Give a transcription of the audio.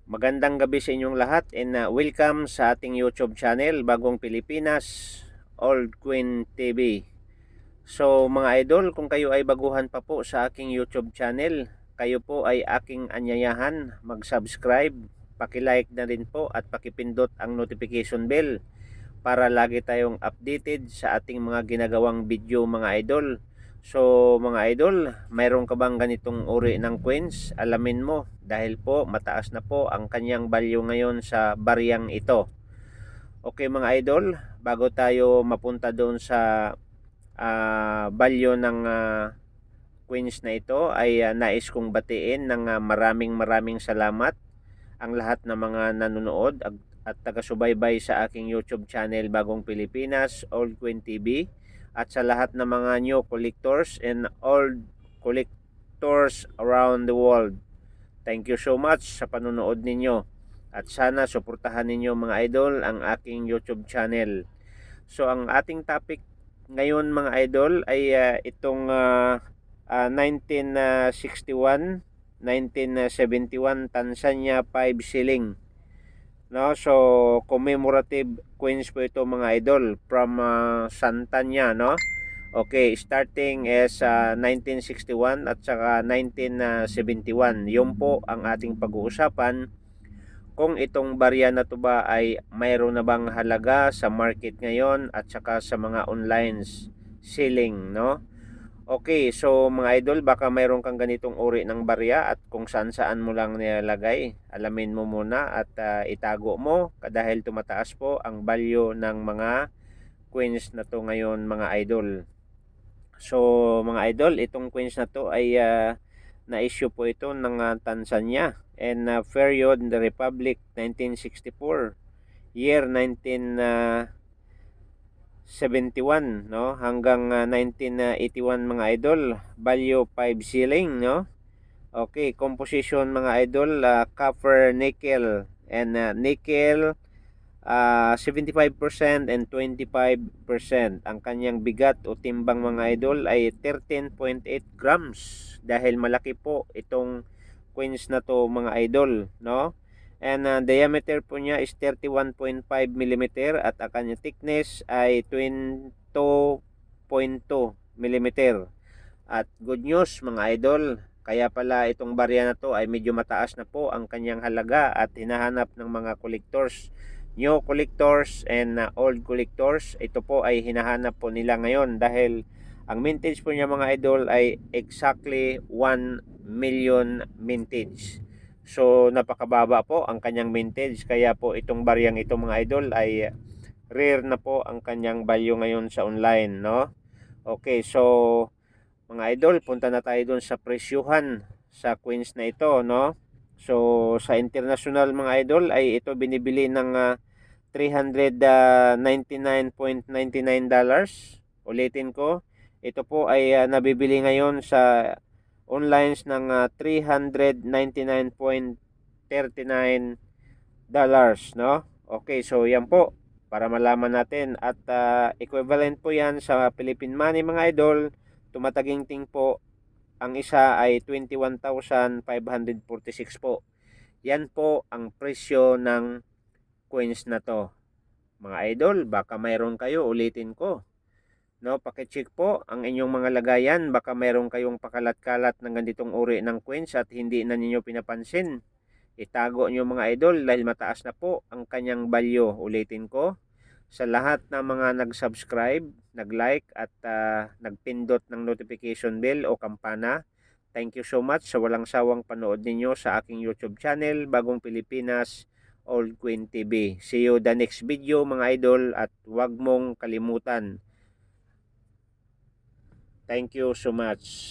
Magandang gabi sa inyong lahat and welcome sa ating YouTube channel, Bagong Pilipinas, Old Queen TV. So mga idol, kung kayo ay baguhan pa po sa aking YouTube channel, kayo po ay aking anyayahan mag-subscribe, paki-like na rin po at pakipindot ang notification bell para lagi tayong updated sa ating mga ginagawang video mga idol. So mga idol, mayroon ka bang ganitong uri ng coins? Alamin mo dahil po mataas na po ang kanyang value ngayon sa bariyang ito. Okay mga idol, bago tayo mapunta doon sa value ng coins na ito ay nais kong batiin ng maraming salamat ang lahat ng mga nanonood at taga-subaybay sa aking YouTube channel Bagong Pilipinas, Old Queen TV, at sa lahat ng mga new collectors and old collectors around the world. Thank you so much sa panonood ninyo at sana suportahan ninyo mga idol ang aking YouTube channel. So ang ating topic ngayon mga idol ay itong 1961 1971 Tanzania 5 shilling, no? So commemorative coins po ito mga idol from Santanya, no? Okay, starting as 1961 at saka 1971. Yun po ang ating pag-uusapan, kung itong barya na to ba ay mayroon na bang halaga sa market ngayon at saka sa mga online selling, no? Okay, so mga idol, baka mayroon kang ganitong uri ng barya at kung saan mo lang nilalagay, alamin mo muna at itago mo dahil tumataas po ang value ng mga coins na to ngayon mga idol. So mga idol, itong coins na to ay na-issue po ito ng Tanzania and period the Republic 1964, year 1971, no, hanggang 1981 mga idol, value 5 shilling, no. Okay, composition mga idol, copper, nickel and nickel 75% and 25%. Ang kanyang bigat o timbang mga idol ay 13.8 grams dahil malaki po itong coins na to mga idol, no. And diameter po niya is 31.5 mm at ang kanyang thickness ay 22.2 mm. At good news mga idol, kaya pala itong barya na to ay medyo mataas na po ang kanyang halaga at hinahanap ng mga collectors, new collectors and old collectors. Ito po ay hinahanap po nila ngayon dahil ang mintage po niya mga idol ay exactly 1 million mintage. So napakababa po ang kanyang mintage, kaya po itong baryang ito mga idol ay rare na po ang kanyang value ngayon sa online, no? Okay, so mga idol, punta na tayo doon sa presyuhan sa coins na ito, no? So sa international mga idol ay ito binibili ng $399.99. Ulitin ko, ito po ay nabibili ngayon sa online ng $399.39, no? Okay, so yan po para malaman natin at equivalent po yan sa Philippine money mga idol. Tumataginting po ang isa ay 21,546 po. Yan po ang presyo ng coins na to mga idol. Baka mayroon kayo, ulitin ko, no, paki-check po ang inyong mga lagayan, baka mayroon kayong pakalat-kalat ng ganitong uri ng coins at hindi na ninyo pinapansin. Itago nyo mga idol dahil mataas na po ang kanyang value. Ulitin ko, sa lahat ng mga nag-subscribe, nag-like at nagpindot ng notification bell o kampana, thank you so much sa walang sawang panood ninyo sa aking YouTube channel, Bagong Pilipinas, Old Queen TV. See you the next video mga idol at huwag mong kalimutan. Thank you so much.